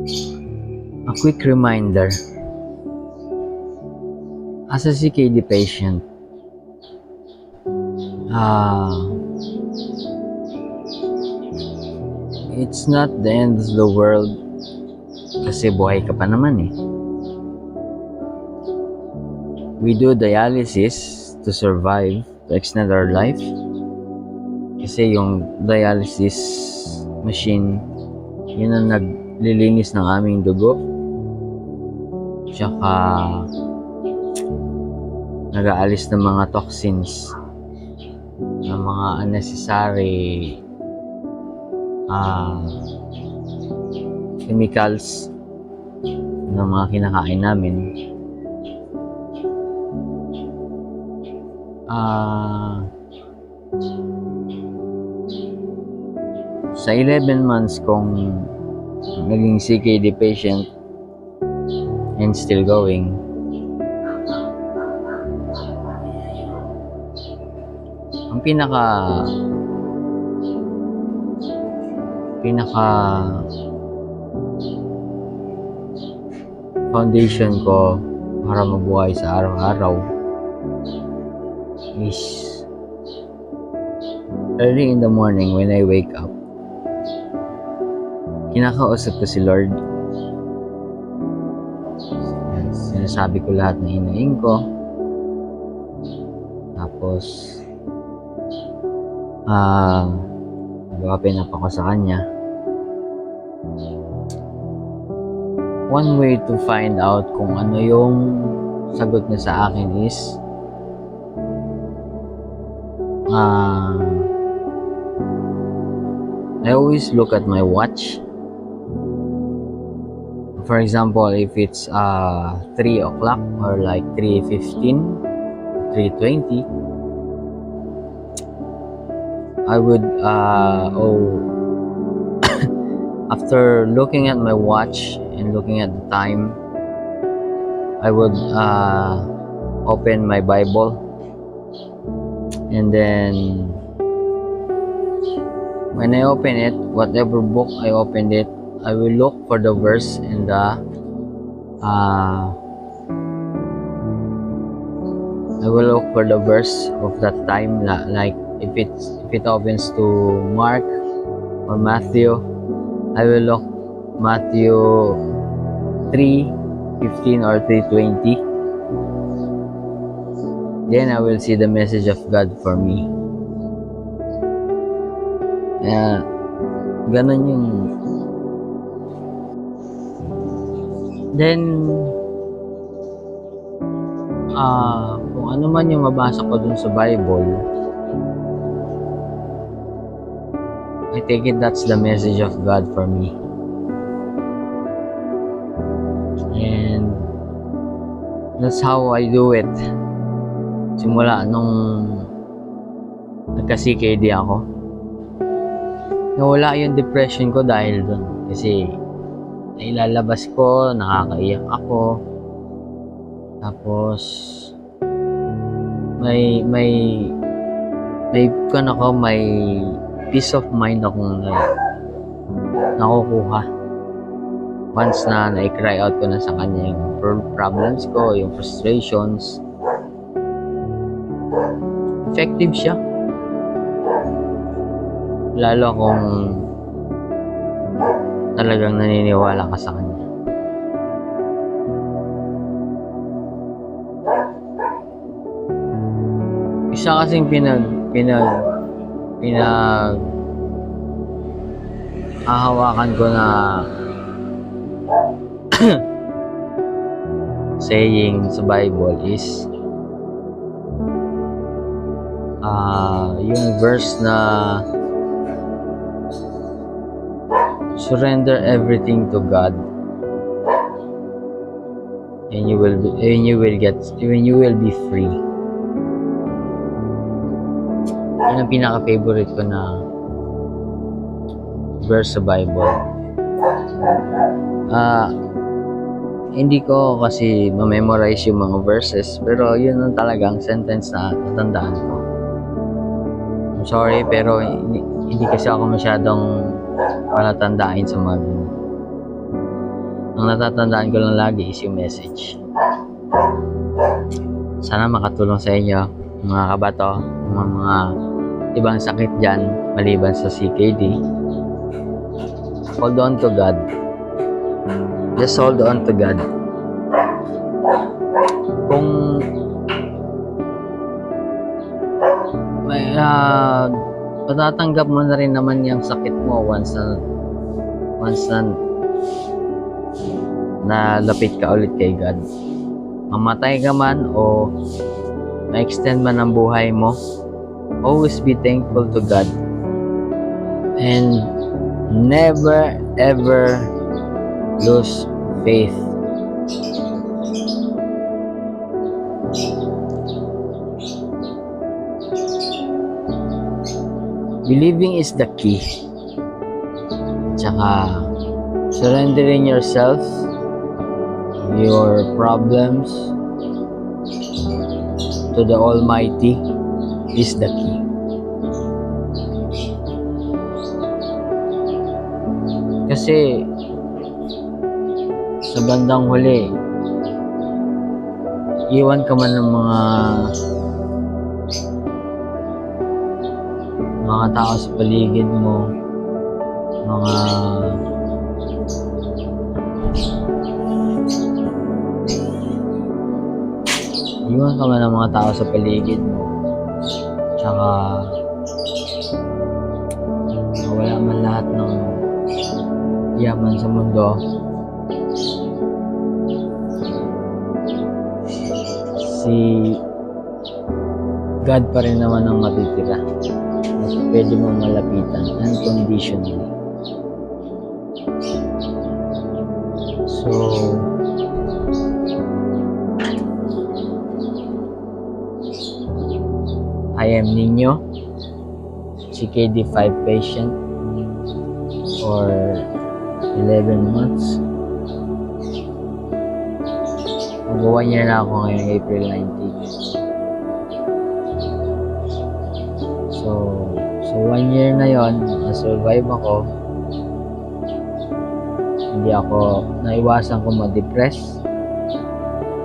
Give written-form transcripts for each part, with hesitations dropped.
A quick reminder, as a CKD patient, it's not the end of the world kasi buhay ka pa naman eh. We do dialysis to survive, to extend our life. Kasi yung dialysis machine, yun ang naglilinis ng aming dugo. Tsaka nag-aalis ng mga toxins, ng mga unnecessary chemicals ng mga kinakain namin. Sa 11 months kong naging CKD patient and still going, ang pinaka foundation ko para mabuhay sa araw-araw is early in the morning when I wake up, kinakausap ko si Lord. Sinasabi ko lahat na hinaing ko. Tapos nag-open up ako sa Kanya. One way to find out kung ano yung sagot niya sa akin is I always look at my watch. For example, if it's 3 o'clock or like 3:15, 3:20, I would after looking at my watch and looking at the time, I would open my Bible, and then when I open it, whatever book I opened it, I will look for the verse in the I will look for the verse of that time. Like if it opens to Mark or Matthew, I will look Matthew 3:15 or 3:20. Then I will see the message of God for me. Ganun yung. Then kung ano man yung mabasa ko dun sa Bible, I take it that's the message of God for me. And that's how I do it. Simula nung nagka-CKD ako, nawala yung depression ko dahil dun. Kasi nailalabas ko, nakakaiyak ako. Tapos may peace of mind akong nakukuha once na na-cry out ko na sa Kanya yung problems ko, yung frustrations. Effective siya, lalo kung talagang naniniwala ka sa Kanya. Isa kasing hahawakan ko na saying sa Bible is yung verse na surrender everything to God and you will be free. Yan ang pinaka-favorite ko na verse sa Bible. Hindi ko kasi ma-memorize yung mga verses, pero yun ang talagang sentence na natandaan ko. I'm sorry, pero hindi kasi ako masyadong palatandaan sa mga Ang natatandaan ko lang lagi is yung message. Sana makatulong sa inyo, mga kabato, mga ibang sakit dyan, maliban sa CKD. Hold on to God. Just hold on to God. Kung may matatanggap mo na rin naman yung sakit mo once na lapit ka ulit kay God. Mamatay ka man o ma-extend man ang buhay mo, always be thankful to God and never ever lose faith. Believing is the key. Tsaka surrendering yourself, your problems to the Almighty is the key. Kasi sa bandang huli, iwan ka man ng mga tao sa paligid mo, iwan ka man ng mga tao sa paligid mo, tsaka wala man lahat ng yaman sa mundo, si God pa rin naman ang matitira at pwede mong malapitan unconditionally. So I am Nino, CKD 5 patient for 11 months. Mag-1 year na ako ngayong April 19. So 1 year na yon, na-survive ako. Hindi ako, naiwasan kong ma-depress.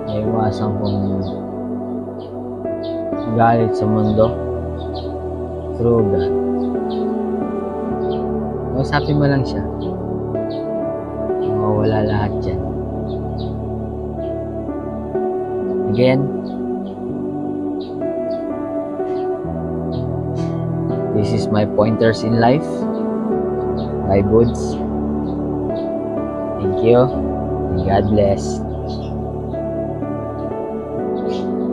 Naiwasan kong galit sa mundo through God. Kausapin mo lang siya. Mawawala lahat dyan. Again, this is my pointers in life. My goods. Thank you and God bless.